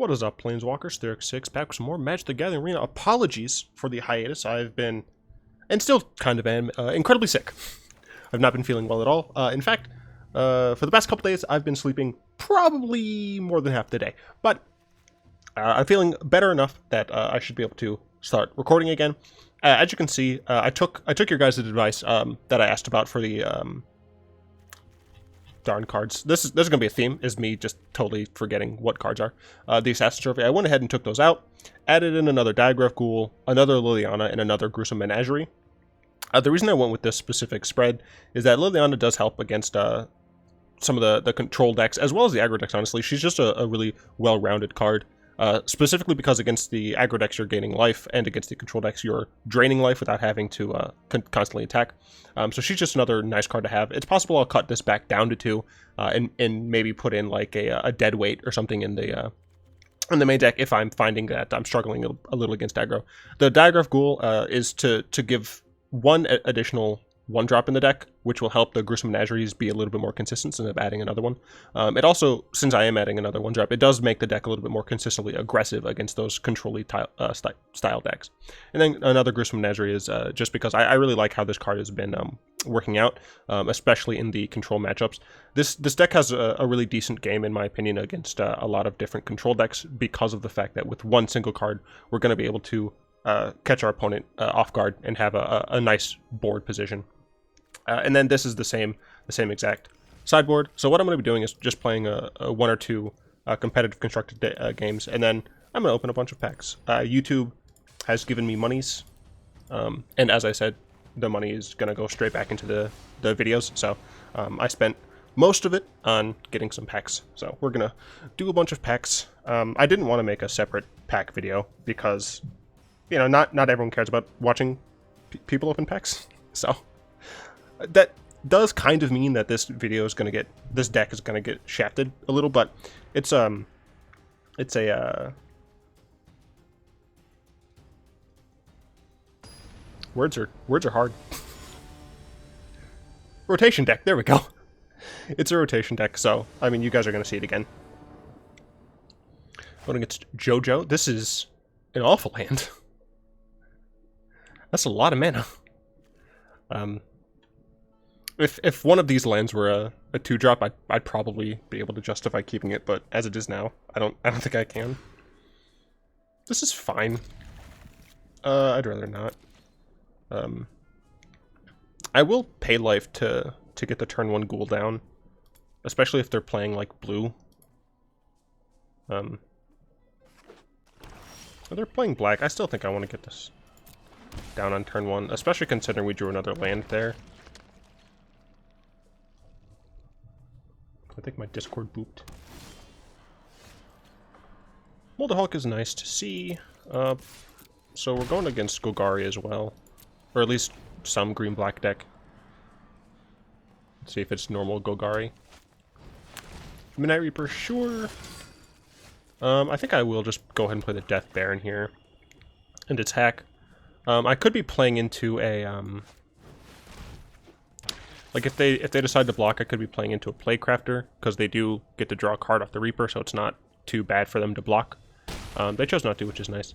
What is up, Planeswalkers? Theric6 back with some more Magic the Gathering Arena. Apologies for the hiatus. I've been, and still kind of am, incredibly sick. I've not been feeling well at all. In fact, for the past couple days, I've been sleeping probably more than half the day. But I'm feeling better enough that I should be able to start recording again. As you can see, I took your guys' advice that I asked about for the darn cards. This is going to be a theme, is me just totally forgetting what cards are. The Assassin Trophy, I went ahead and took those out, added in another Diregraf Ghoul, another Liliana, and another Gruesome Menagerie. The reason I went with this specific spread is that Liliana does help against some of the control decks, as well as the aggro decks, honestly. She's just a really well-rounded card. Specifically because against the aggro decks you're gaining life, and against the control decks you're draining life without having to constantly attack. So she's just another nice card to have. It's possible I'll cut this back down to 2 and maybe put in like a dead weight or something in the main deck if I'm finding that I'm struggling a little against aggro. The Diregraf Ghoul is to give one additional 1-drop in the deck, which will help the Gruesome Menageries be a little bit more consistent instead of adding another one. It also, since I am adding another 1-drop, it does make the deck a little bit more consistently aggressive against those control-y style decks. And then another Gruesome Menagerie is just because I really like how this card has been working out, especially in the control matchups. This deck has a really decent game, in my opinion, against a lot of different control decks because of the fact that with one single card, we're going to be able to catch our opponent off guard and have a nice board position. And then this is the same exact sideboard. So what I'm going to be doing is just playing a 1 or 2 competitive constructed games, and then I'm going to open a bunch of packs. YouTube has given me monies, and as I said, the money is going to go straight back into the videos. So I spent most of it on getting some packs. So we're going to do a bunch of packs. I didn't want to make a separate pack video because, you know, not everyone cares about watching people open packs. So that does kind of mean that this deck is going to get shafted a little, but it's a words are hard. Rotation deck, there we go. It's a rotation deck, so I mean you guys are going to see it again. Going against JoJo, this is an awful hand. That's a lot of mana. If one of these lands were a 2-drop, I'd probably be able to justify keeping it, but as it is now, I don't think I can. This is fine. I'd rather not. I will pay life to get the turn 1 ghoul down, especially if they're playing like blue. If they're playing black, I still think I want to get this down on turn 1, especially considering we drew another land there. I think my Discord booped. Molderhulk is nice to see. So we're going against Golgari as well. Or at least some green-black deck. Let's see if it's normal Golgari. Midnight Reaper, sure. I think I will just go ahead and play the Death Baron here. And attack. I could be playing into a... like if they decide to block, I could be playing into a Playcrafter, because they do get to draw a card off the Reaper, so it's not too bad for them to block. They chose not to, which is nice.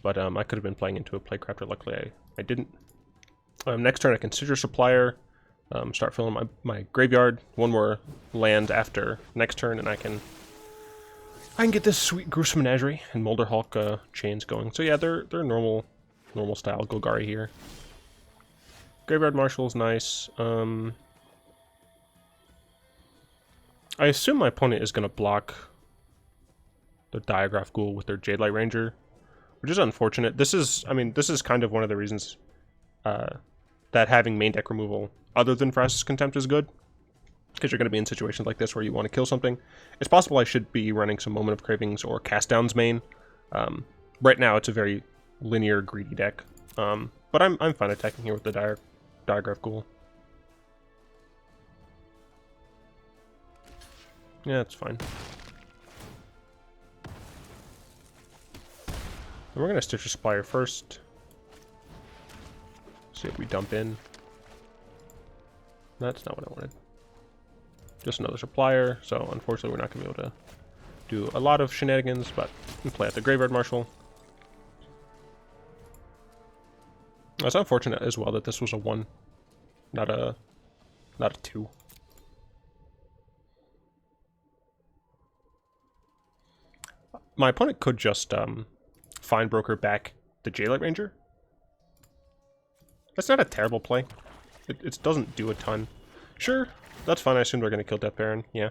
But I could have been playing into a Playcrafter. Luckily, I didn't. Next turn, I consider Supplier. Start filling my graveyard. One more land after next turn, and I can get this sweet Gruesome Menagerie and Molderhulk chains going. So yeah, they're normal style Golgari here. Graveyard Marshal is nice. I assume my opponent is going to block the Diregraf Ghoul with their Jadelight Ranger, which is unfortunate. This is kind of one of the reasons that having main deck removal other than Vraska's Contempt is good, because you're going to be in situations like this where you want to kill something. It's possible I should be running some Moment of Cravings or Cast Downs main. Right now, it's a very linear, greedy deck, but I'm fine attacking here with the Diregraf Ghoul. Yeah, it's fine. And we're going to Stitch a Supplier first. See if we dump in. That's not what I wanted. Just another Supplier, so unfortunately we're not going to be able to do a lot of shenanigans, but we play at the Graveyard Marshal. It's unfortunate as well that this was a 1, not a 2. My opponent could just Find Broker back the J-Light Ranger. That's not a terrible play. It doesn't do a ton. Sure, that's fine. I assume they're going to kill Death Baron. Yeah.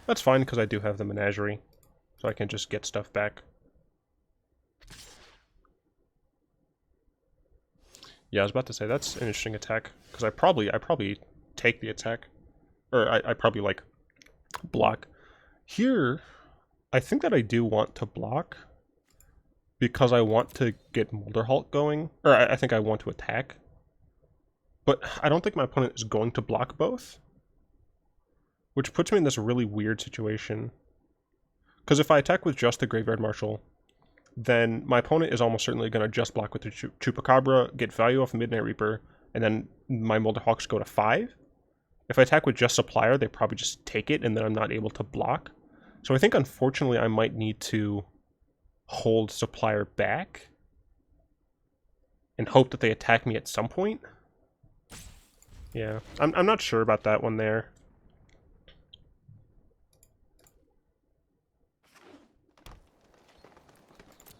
That's fine because I do have the Menagerie. So I can just get stuff back. Yeah, I was about to say, that's an interesting attack. Because I probably take the attack. Or I probably, like, block. Here, I think that I do want to block. Because I want to get Molderhulk going. Or I think I want to attack. But I don't think my opponent is going to block both. Which puts me in this really weird situation. Because if I attack with just the Graveyard Marshal, then my opponent is almost certainly going to just block with the Chupacabra, get value off Midnight Reaper, and then my Molderhulks go to 5. If I attack with just Supplier, they probably just take it, and then I'm not able to block. So I think, unfortunately, I might need to hold Supplier back and hope that they attack me at some point. Yeah, I'm not sure about that one there.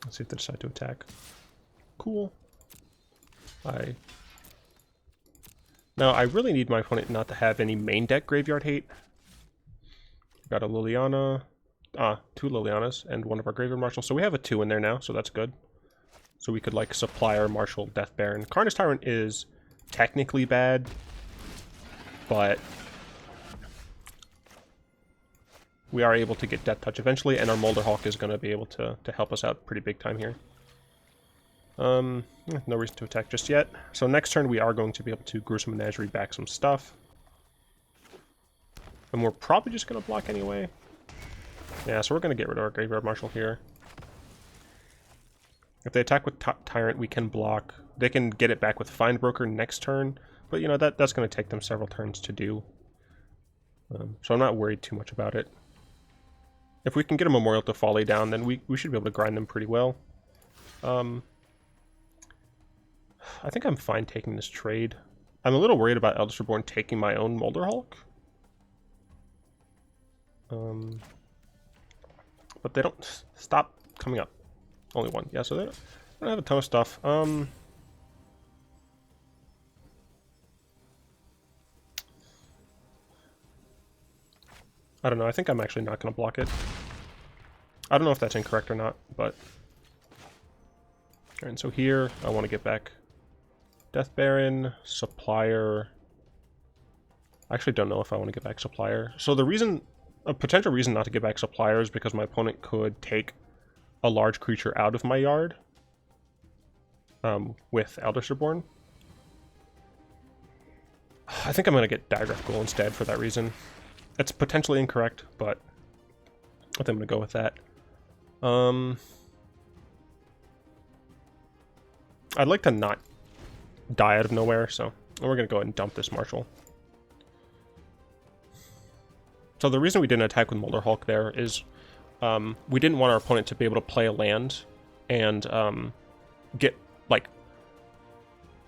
Let's see if they decide to attack. Cool. Now, I really need my opponent not to have any main deck graveyard hate. Got a Liliana. 2 Lilianas and one of our Graveyard Marshals. So we have a 2 in there now, so that's good. So we could, like, Supplier, Marshal, Death Baron. Carnage Tyrant is technically bad, but we are able to get Death Touch eventually, and our Molderhulk is going to be able to help us out pretty big time here. No reason to attack just yet. So next turn we are going to be able to Gruesome Menagerie back some stuff. And we're probably just going to block anyway. Yeah, so we're going to get rid of our Graveyard Marshal here. If they attack with Tyrant, we can block. They can get it back with Find Broker next turn, but you know, that's going to take them several turns to do. So I'm not worried too much about it. If we can get a Memorial to Folly down, then we should be able to grind them pretty well. I think I'm fine taking this trade. I'm a little worried about Eldest Reborn taking my own Molderhulk. But they don't stop coming up. Only one. Yeah, so they don't have a ton of stuff. I don't know. I think I'm actually not going to block it. I don't know if that's incorrect or not, but... And so here, I want to get back Death Baron, Supplier. I actually don't know if I want to get back Supplier. So the reason... A potential reason not to get back Supplier is because my opponent could take a large creature out of my yard with Eldest Reborn. I think I'm going to get Diregraf Ghoul instead for that reason. It's potentially incorrect, but I think I'm going to go with that. I'd like to not die out of nowhere, so we're going to go ahead and dump this Marshal. So the reason we didn't attack with Molderhulk there is we didn't want our opponent to be able to play a land and get, like,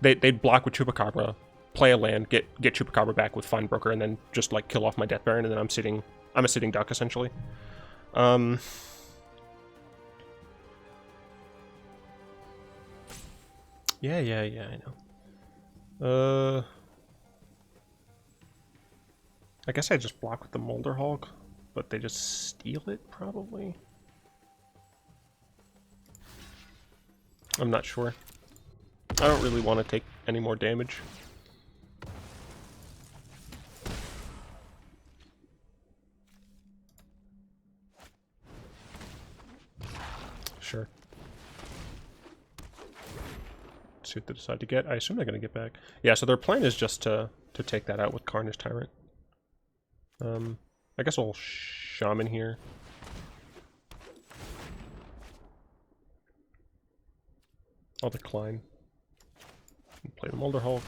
they'd block with Chupacabra, play a land, get Chupacabra back with Find Broker, and then just, like, kill off my Death Baron, and then I'm a sitting duck, essentially. Yeah, I know. I guess I just block with the Molderhulk, but they just steal it, probably? I'm not sure. I don't really want to take any more damage. Sure. Let's see what they decide to get. I assume they're going to get back. Yeah, so their plan is just to take that out with Carnage Tyrant. I guess I'll Shaman here. I'll decline. And play the Molderhulk.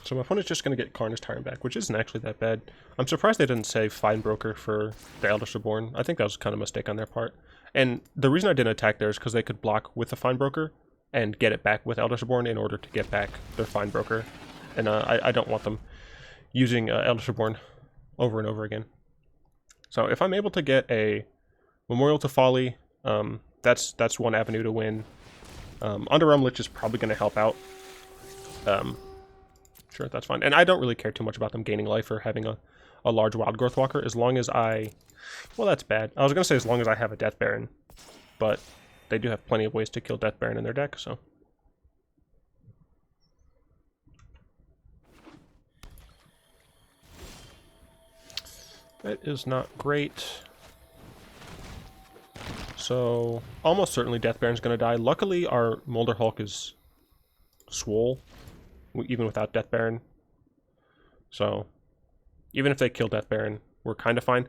So my opponent's just going to get Carnage Tyrant back, which isn't actually that bad. I'm surprised they didn't say Fine Broker for the Eldritch Reborn. I think that was kind of a mistake on their part. And the reason I didn't attack there is because they could block with the Fine Broker and get it back with Eldritch Reborn in order to get back their Fine Broker. And I don't want them using Eldritch Reborn over and over again. So if I'm able to get a Memorial to Folly, that's one avenue to win. Underrealm Lich is probably going to help out. Sure, that's fine. And I don't really care too much about them gaining life or having a large Wild Growth Walker, as long as I... Well, that's bad. I was going to say as long as I have a Death Baron, but they do have plenty of ways to kill Death Baron in their deck, so... That is not great. So, almost certainly Death Baron's going to die. Luckily, our Molderhulk is swole, even without Death Baron. So, even if they kill Death Baron, we're kind of fine.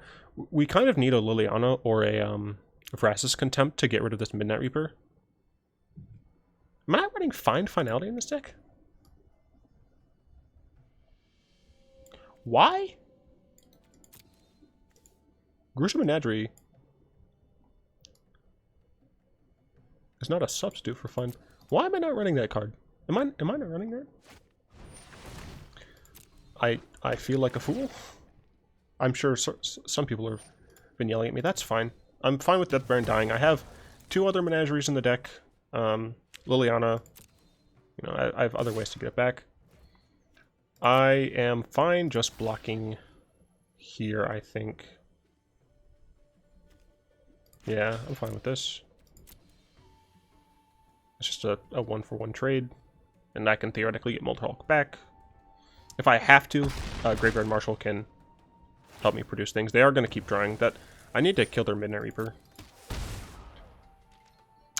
We kind of need a Liliana or a Vraska's Contempt to get rid of this Midnight Reaper. Am I not running Finality in this deck? Why? Gruesome Menagerie is not a substitute for Fine. Why am I not running that card? Am I not running that? I feel like a fool. I'm sure some people have been yelling at me. That's fine. I'm fine with Death Baron dying. I have 2 other Menageries in the deck. Liliana. You know, I have other ways to get it back. I am fine just blocking here, I think. Yeah, I'm fine with this. It's just a 1-for-1 trade, and I can theoretically get Molderhulk back. If I have to, Graveyard Marshal can help me produce things. They are going to keep drawing. That I need to kill their Midnight Reaper.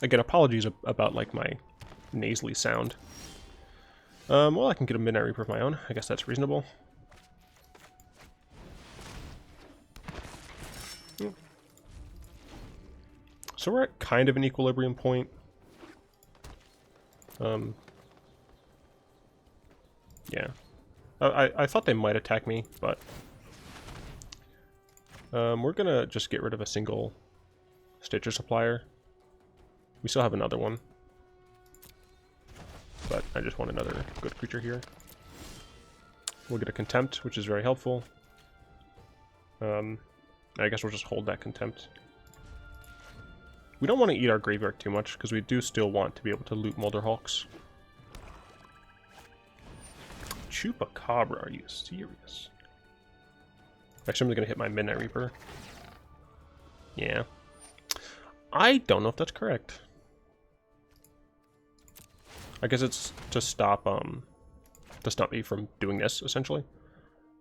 Again, apologies about like my nasally sound. Well, I can get a Midnight Reaper of my own. I guess that's reasonable. So we're at kind of an equilibrium point. Yeah. I thought they might attack me, but... we're gonna just get rid of a single Stitcher Supplier. We still have another one. But I just want another good creature here. We'll get a Contempt, which is very helpful. I guess we'll just hold that Contempt. We don't want to eat our graveyard too much, because we do still want to be able to loot Molderhulks. Chupacabra, are you serious? Actually, I'm going to hit my Midnight Reaper. Yeah. I don't know if that's correct. I guess it's to stop me from doing this, essentially.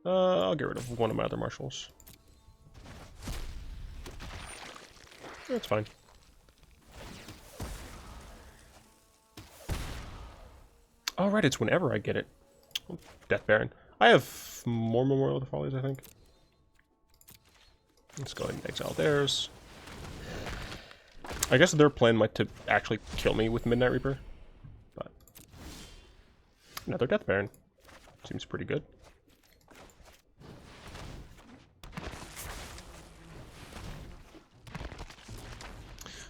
I'll get rid of one of my other marshals. That's fine. Oh, right, it's whenever I get it. Oh, Death Baron. I have more Memorial to Follies, I think. Let's go ahead and exile theirs. I guess their plan might to actually kill me with Midnight Reaper. But another Death Baron. Seems pretty good.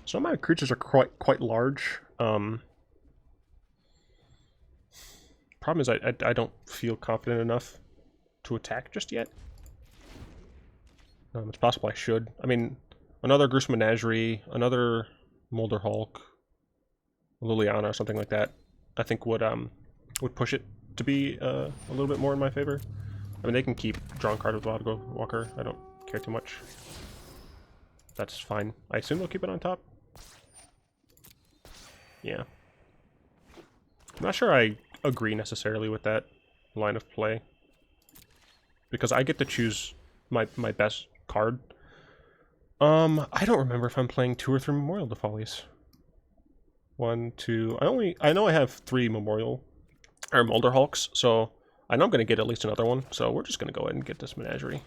Some of my creatures are quite large. Problem is I don't feel confident enough to attack just yet. It's possible I should. I mean, another Gruesome Menagerie, another Molderhulk, Liliana, or something like that, I think would push it to be a little bit more in my favor. I mean, they can keep drawing card with Wild Growth Walker. I don't care too much. That's fine. I assume they'll keep it on top. Yeah. I'm not sure I agree necessarily with that line of play, because I get to choose my best card. I don't remember if I'm playing 2 or 3 Memorial to Follies. 1, 2. I know I have 3 Memorial or Molderhulks, so I know I'm going to get at least another one. So we're just going to go ahead and get this Menagerie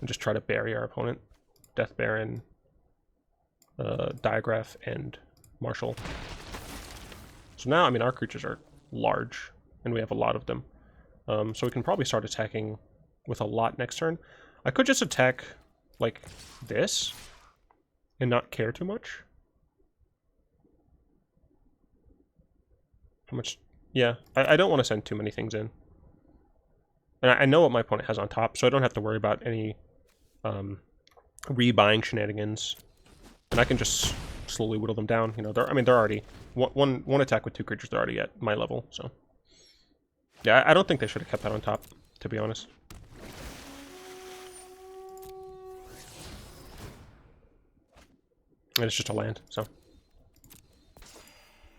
and just try to bury our opponent. Death Baron, Diregraf, and Marshal. So now, I mean, our creatures are large. and we have a lot of them. So we can probably start attacking with a lot next turn. I could just attack like this and not care too much. How much? Yeah, I don't want to send too many things in. And I know what my opponent has on top, so I don't have to worry about any rebuying shenanigans. And I can just slowly whittle them down. You know, they're already one attack with 2 creatures. They're already at my level. So yeah, I don't think they should have kept that on top, to be honest. And it's just a land, so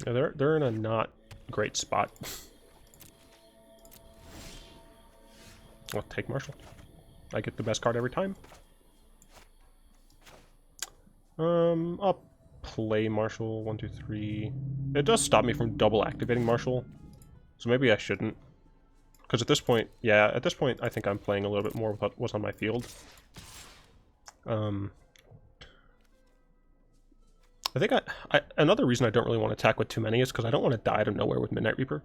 yeah, they're in a not great spot. I'll take Marshal. I get the best card every time. I'll play Marshal 1, 2, 3. It does stop me from double activating Marshal, so maybe I shouldn't. Because at this point, yeah, at this point, I think I'm playing a little bit more with what's on my field. I think another reason I don't really want to attack with too many is because I don't want to die out of nowhere with Midnight Reaper.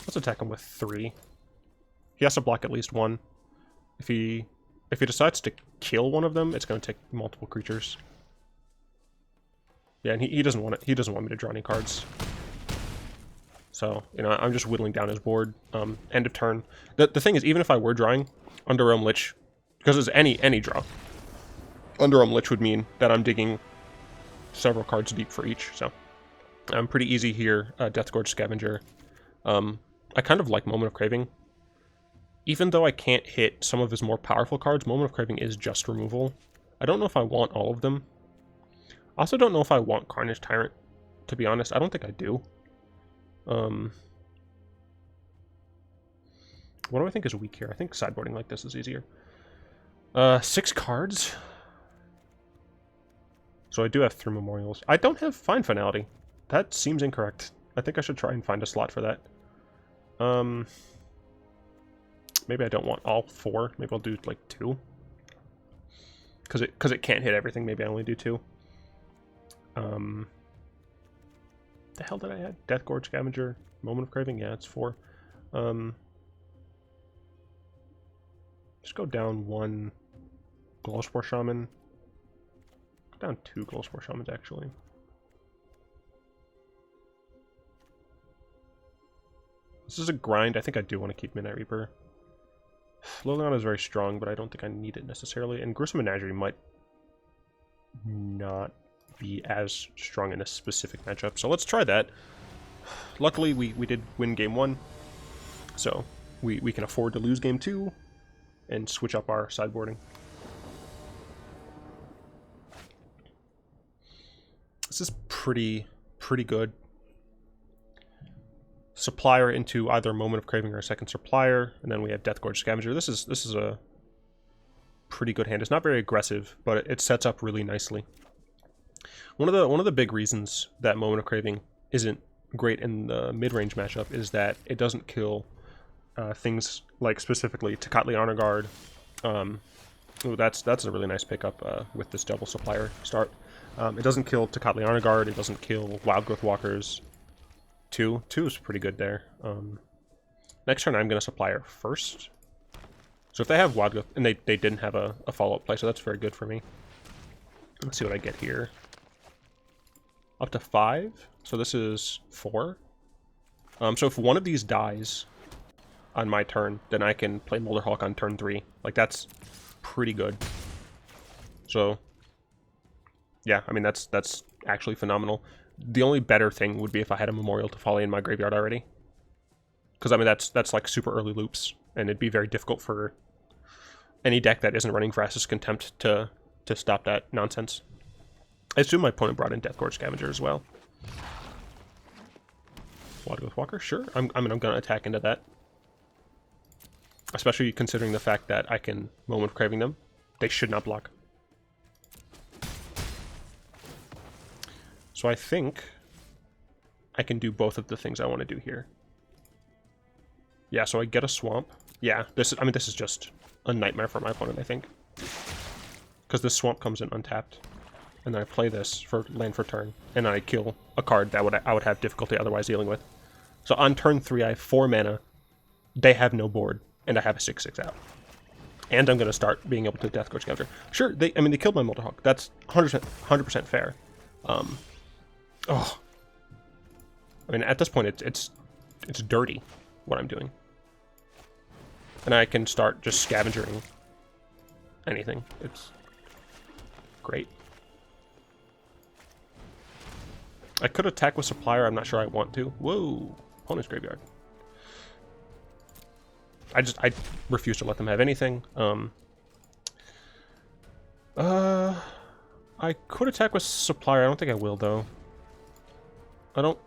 Let's attack him with 3. He has to block at least 1. If he decides to kill one of them, it's going to take multiple creatures. Yeah, and he doesn't want it. He doesn't want me to draw any cards. So, you know, I'm just whittling down his board. End of turn. The thing is, even if I were drawing Underrealm Lich, because it's any draw, Underrealm Lich would mean that I'm digging several cards deep for each. So, I'm pretty easy here. Deathgorge Scavenger. I kind of like Moment of Craving. Even though I can't hit some of his more powerful cards, Moment of Craving is just removal. I don't know if I want all of them. I also don't know if I want Carnage Tyrant, to be honest. I don't think I do. What do I think is weak here? I think sideboarding like this is easier. 6 cards. So I do have 3 memorials. I don't have Find Finality. That seems incorrect. I think I should try and find a slot for that. Maybe I don't want all 4. Maybe I'll do like 2. Because it can't hit everything. Maybe I only do 2. The hell did I add? Deathgorge Scavenger, Moment of Craving. Yeah, it's 4. Just go down 1 Glowspore Shaman. Go down 2 Glowspore Shamans actually. This is a grind. I think I do want to keep Midnight Reaper. Liliana is very strong, but I don't think I need it necessarily. And Gruesome Menagerie might not be as strong in a specific matchup. So let's try that. Luckily, we did win game 1. So we can afford to lose game 2 and switch up our sideboarding. This is pretty good. Supplier into either Moment of Craving or a second Supplier, and then we have Deathgorge Scavenger. This is a pretty good hand. It's not very aggressive, but it sets up really nicely. One of the big reasons that Moment of Craving isn't great in the mid-range matchup is that it doesn't kill things like specifically Tocatli Honor Guard. Ooh, that's a really nice pickup with this double Supplier start. It doesn't kill Tocatli Honor Guard. It doesn't kill Wild Growth Walkers. 2 is pretty good there. Next turn I'm going to Supplier first. So if they have Wild Growth, and they didn't have a follow-up play, so that's very good for me. Let's see what I get here. Up to 5. So this is 4. So if one of these dies on my turn, then I can play Molderhulk on turn 3. Like, that's pretty good. So, yeah, I mean, that's actually phenomenal. The only better thing would be if I had a Memorial to Folly in my graveyard already. Because, I mean, that's like super early loops, and it'd be very difficult for any deck that isn't running Vraska's Contempt to stop that nonsense. I assume my opponent brought in Deathgorge Scavenger as well. Wild Growth Walker? Sure. I'm going to attack into that. Especially considering the fact that I can Moment of Craving them. They should not block. So I think I can do both of the things I want to do here. Yeah, so I get a swamp. Yeah, this is just a nightmare for my opponent, I think. Because this swamp comes in untapped. and then I play this for land for turn, and then I kill a card that I would have difficulty otherwise dealing with. So on turn 3, I have 4 mana. They have no board, and I have a 6/6 out. And I'm going to start being able to Deathgorge Scavenger. Sure, they killed my Molderhulk. That's 100% fair. I mean, at this point, it's dirty what I'm doing. And I can start just scavengering anything. It's great. I could attack with Supplier. I'm not sure I want to. Whoa, opponent's graveyard. I refuse to let them have anything. I could attack with Supplier. I don't think I will, though. I don't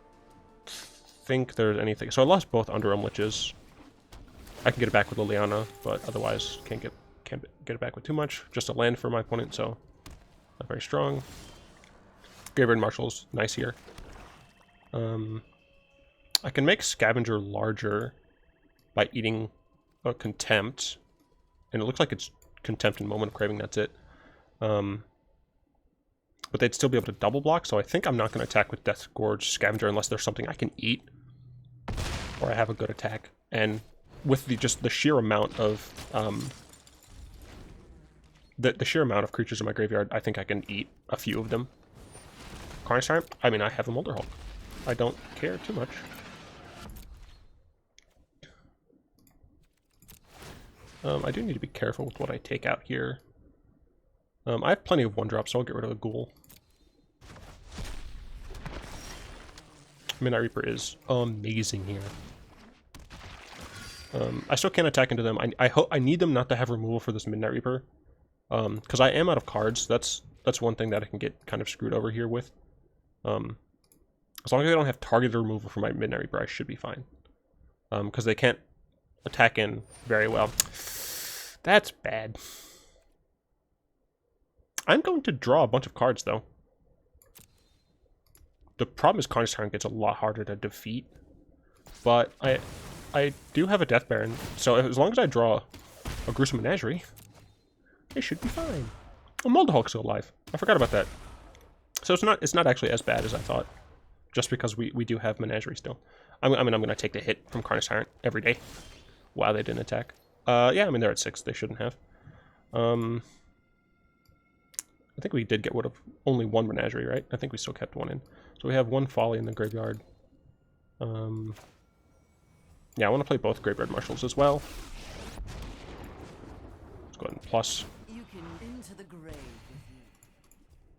think there's anything. So I lost both Underrealm Liches. I can get it back with Liliana, but otherwise can't get it back with too much. Just a land for my opponent, so not very strong. Graveyard Marshal's nice here. I can make Scavenger larger by eating a Contempt, and it looks like it's Contempt and Moment of Craving, that's it. But they'd still be able to double block, so I think I'm not going to attack with Deathgorge Scavenger unless there's something I can eat, or I have a good attack. And with the sheer amount of the sheer amount of creatures in my graveyard, I think I can eat a few of them. Carnage Tyrant? I mean, I have a Molderhulk. I don't care too much. I do need to be careful with what I take out here. I have plenty of 1-drops, so I'll get rid of the Ghoul. Midnight Reaper is amazing here. I still can't attack into them. I need them not to have removal for this Midnight Reaper. Because I am out of cards. That's one thing that I can get kind of screwed over here with. As long as I don't have targeted removal for my Midnight Reaper, I should be fine. Because they can't attack in very well. That's bad. I'm going to draw a bunch of cards, though. The problem is Carnage Tyrant gets a lot harder to defeat. But I do have a Death Baron, so as long as I draw a Gruesome Menagerie, I should be fine. Oh, Molderhulk's still alive. I forgot about that. So it's not actually as bad as I thought, just because we do have Menagerie still. I mean, I'm going to take the hit from Carnage Tyrant every day. Wow, they didn't attack. Yeah, I mean, they're at 6. They shouldn't have. I think we did get rid of only 1 Menagerie, right? I think we still kept 1 in. So we have 1 Folly in the graveyard. Yeah, I want to play both Graveyard Marshals as well. Let's go ahead and plus.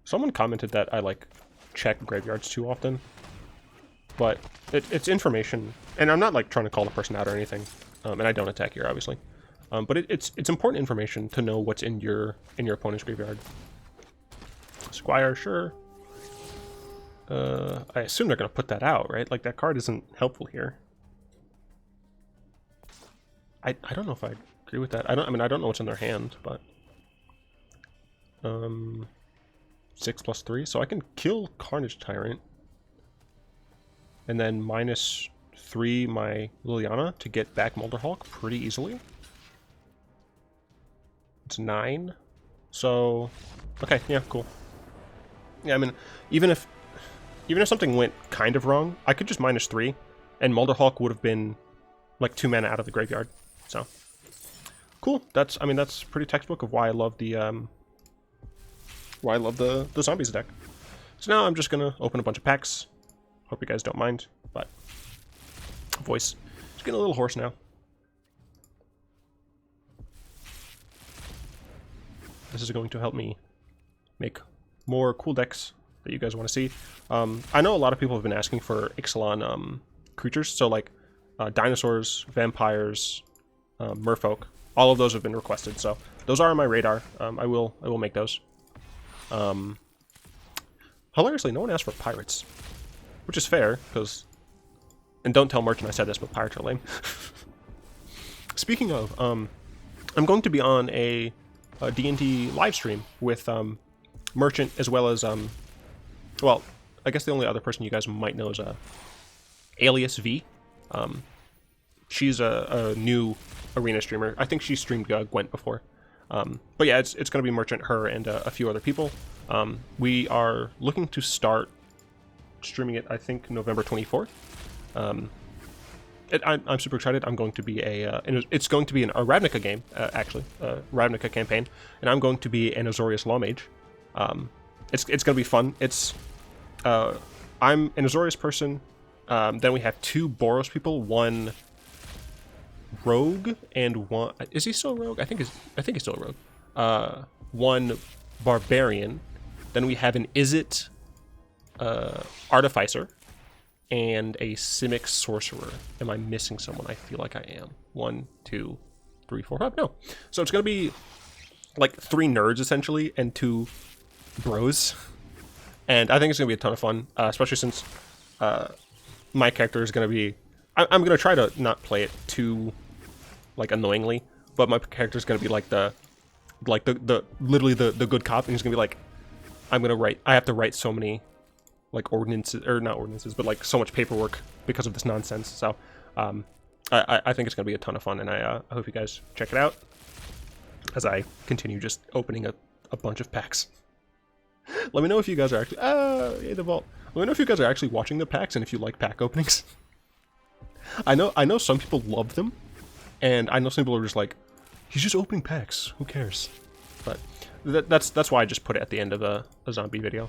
Someone commented that I, like, check graveyards too often. But it's information. And I'm not, like, trying to call the person out or anything. And I don't attack here, obviously. But it's important information to know what's in your opponent's graveyard. Squire, sure. I assume they're going to put that out, right? Like, that card isn't helpful here. I don't know if I agree with that. I mean, I don't know what's in their hand, but 6+3, so I can kill Carnage Tyrant, and then -3 my Liliana to get back Molderhulk pretty easily. It's 9, so okay, yeah, cool. Yeah, I mean, even if something went kind of wrong, I could just -3, and Molderhulk would have been like 2 mana out of the graveyard. So cool. That's pretty textbook of why I love the zombies deck. So now I'm just gonna open a bunch of packs. Hope you guys don't mind, but voice is getting a little hoarse now. This is going to help me make more cool decks that you guys want to see. I know a lot of people have been asking for Ixalan creatures, so like dinosaurs, vampires, merfolk. All of those have been requested, so those are on my radar. I will make those. Hilariously, no one asked for pirates, which is fair, because... And don't tell Merchant I said this, but pirates are lame. Speaking of, I'm going to be on a D&D live stream with Merchant, as well as, well, I guess the only other person you guys might know is Alias V. She's a new arena streamer. I think she streamed Gwent before. But yeah, it's going to be Merchant, her, and a few other people. We are looking to start streaming it, I think, November 24th. I'm super excited. I'm going to be it's going to be a Ravnica game, actually, a Ravnica campaign, and I'm going to be an Azorius Lawmage. It's going to be fun. I'm an Azorius person. Then we have 2 Boros people, 1 rogue and 1. Is he still a rogue? I think he's still a rogue. 1 barbarian. Then we have an Izzet artificer and a Simic sorcerer. Am I missing someone? I feel like I am. 1, 2, 3, 4, 5. No. So it's gonna be like 3 nerds essentially and 2 bros. And I think it's gonna be a ton of fun, especially since my character is gonna be. I'm gonna try to not play it too like annoyingly, but my character is gonna be like the literally the good cop, and he's gonna be like, I have to write so many like ordinances, or not ordinances, but like so much paperwork because of this nonsense. So I think it's gonna be a ton of fun, and I hope you guys check it out as I continue just opening a bunch of packs. Let me know if you guys are actually the vault. Let me know if you guys are actually watching the packs and if you like pack openings. I know some people love them, and I know some people are just like, he's just opening packs, who cares? But that's why I just put it at the end of a zombie video,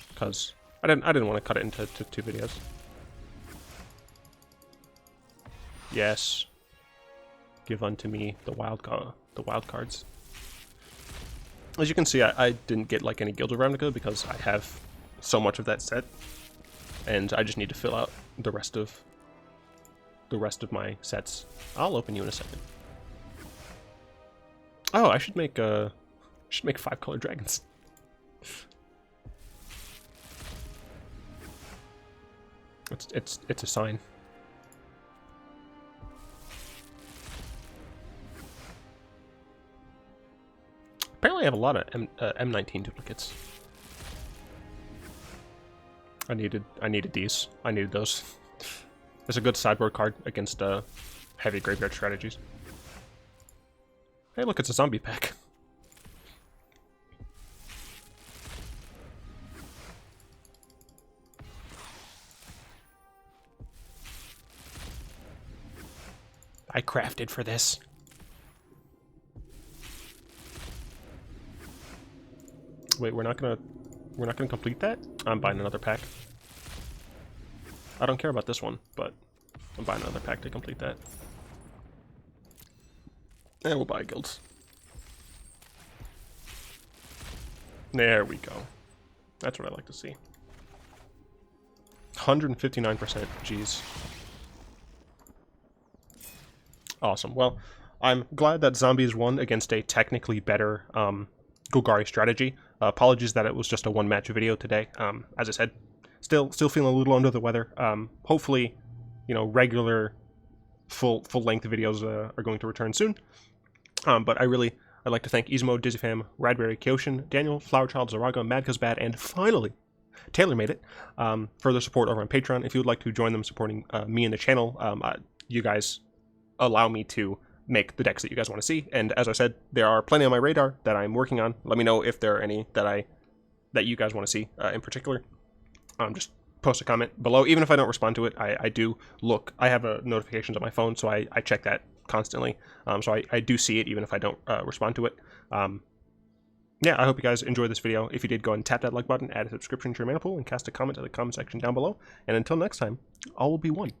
because I didn't want to cut it into 2 videos. Yes, give unto me the wild cards. As you can see, I didn't get like any Guild of Ravnica because I have so much of that set, and I just need to fill out the rest of my sets. I'll open you in a second. Oh, I should make 5-color dragons. It's a sign. Apparently I have a lot of M19 duplicates. I needed these. I needed those. It's a good sideboard card against heavy graveyard strategies. Hey, look, it's a zombie pack. I crafted for this. Wait, we're not gonna complete that? I'm buying another pack. I don't care about this one, but I'm buying another pack to complete that. And we'll buy guilds. There we go. That's what I like to see. 159%. Jeez. Awesome. Well, I'm glad that zombies won against a technically better Golgari strategy. Apologies that it was just a 1-match video today. As I said, still feeling a little under the weather. Hopefully, regular full-length videos are going to return soon. But I'd like to thank Izmo, Dizzyfam, Radberry, Kyoshin, Daniel, Flowerchild, Zaraga, Madcasbad, and finally, TaylorMade It, for their support over on Patreon. If you would like to join them supporting me and the channel, you guys allow me to make the decks that you guys want to see. And as I said, there are plenty on my radar that I'm working on. Let me know if there are any that you guys want to see in particular. Just post a comment below. Even if I don't respond to it, I do look. I have notifications on my phone, so I check that constantly. So I do see it even if I don't respond to it. Yeah, I hope you guys enjoyed this video. If you did, go ahead and tap that like button, add a subscription to your mana pool, and cast a comment in the comment section down below. And until next time, all will be one.